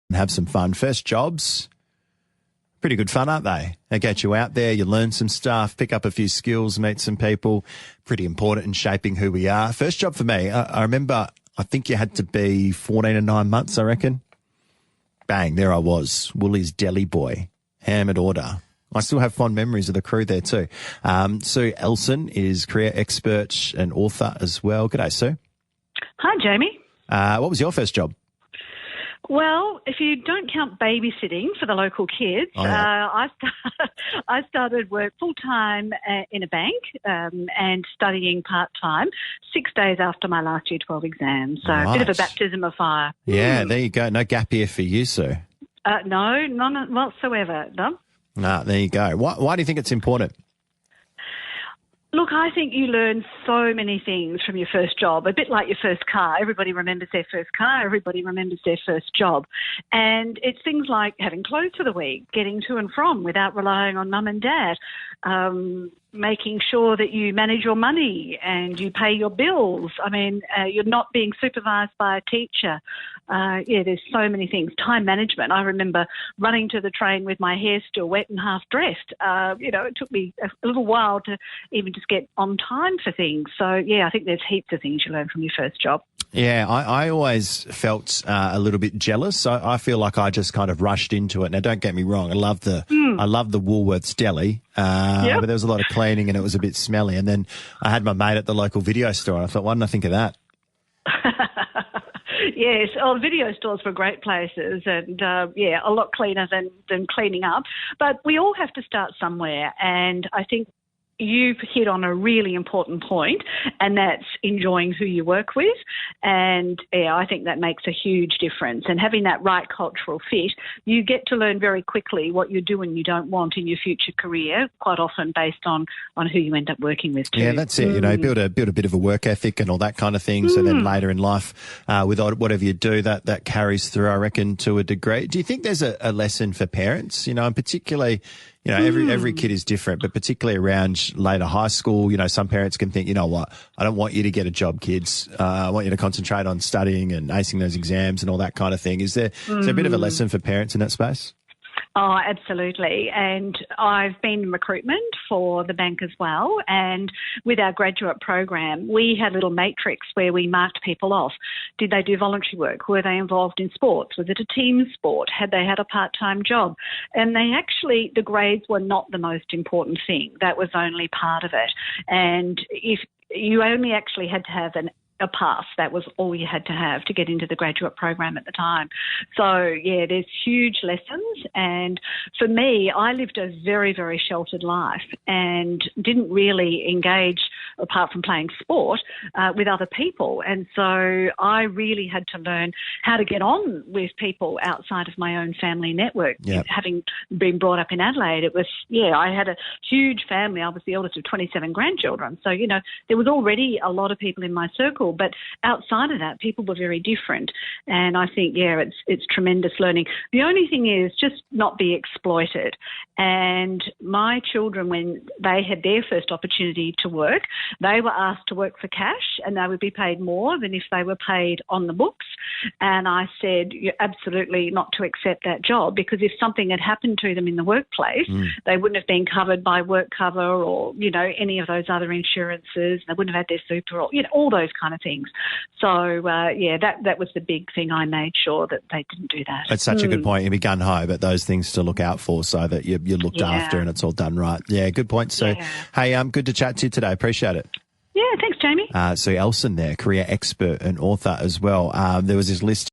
and have some fun. First jobs, pretty good fun, aren't they? They get you out there, you learn some stuff, pick up a few skills, meet some people. Pretty important in shaping who we are. First job for me, I remember, I think you had to be 14 and 9 months, I reckon. Bang, there I was, Woolies deli boy, hammered order. I still have fond memories of the crew there too. Sue Ellson is career expert and author as well. G'day, Sue. Hi, Jamie. What was your first job? Well, if you don't count babysitting for the local kids, I started work full-time in a bank and studying part-time 6 days after my last Year 12 exam. So a bit of a baptism of fire. Yeah, there you go. No gap year for you, Sue. No, none whatsoever. No. There you go. Why do you think it's important? Look, I think you learn so many things from your first job, a bit like your first car. Everybody remembers their first car. Everybody remembers their first job. And it's things like having clothes for the week, getting to and from without relying on mum and dad, making sure that you manage your money and you pay your bills. I mean, you're not being supervised by a teacher. There's so many things. Time management. I remember running to the train with my hair still wet and half dressed. It took me a little while to even just get on time for things. So, I think there's heaps of things you learn from your first job. Yeah, I always felt a little bit jealous. I feel like I just kind of rushed into it. Now, don't get me wrong. I love the Woolworths deli, but there was a lot of cleaning and it was a bit smelly. And then I had my mate at the local video store and I thought, why didn't I think of that? Yes, video stores were great places and, a lot cleaner than cleaning up. But we all have to start somewhere, and I think you've hit on a really important point, and that's enjoying who you work with. And I think that makes a huge difference. And having that right cultural fit, you get to learn very quickly what you do and you don't want in your future career, quite often based on who you end up working with too. Yeah, that's it. Build a bit of a work ethic and all that kind of thing. So then later in life, with whatever you do, that carries through, I reckon, to a degree. Do you think there's a lesson for parents, and particularly, every kid is different, but particularly around later high school, some parents can think, you know what, I don't want you to get a job, kids. I want you to concentrate on studying and acing those exams and all that kind of thing. Is there a bit of a lesson for parents in that space? Oh, absolutely. And I've been in recruitment for the bank as well. And with our graduate program, we had a little matrix where we marked people off. Did they do voluntary work? Were they involved in sports? Was it a team sport? Had they had a part-time job? And the grades were not the most important thing. That was only part of it. And if you only actually had to have a pass. That was all you had to have to get into the graduate program at the time. So, there's huge lessons. And for me, I lived a very, very sheltered life and didn't really engage, apart from playing sport, with other people. And so I really had to learn how to get on with people outside of my own family network. Yep. Having been brought up in Adelaide, it was, I had a huge family. I was the eldest of 27 grandchildren. So, there was already a lot of people in my circle. But outside of that, people were very different. And I think, it's tremendous learning. The only thing is just not be exploited. And my children, when they had their first opportunity to work, they were asked to work for cash and they would be paid more than if they were paid on the books. And I said, you're absolutely not to accept that job, because if something had happened to them in the workplace, they wouldn't have been covered by work cover or, any of those other insurances. They wouldn't have had their super or, all those kind of things. So, that was the big thing. I made sure that they didn't do that. It's such a good point. You be gun-ho, but those things to look out for so that you're looked after and it's all done right. Yeah, good point, Sue. Yeah. Hey, good to chat to you today. Appreciate it. Yeah, thanks, Jamie. Sue Ellson there, career expert and author as well. There was this list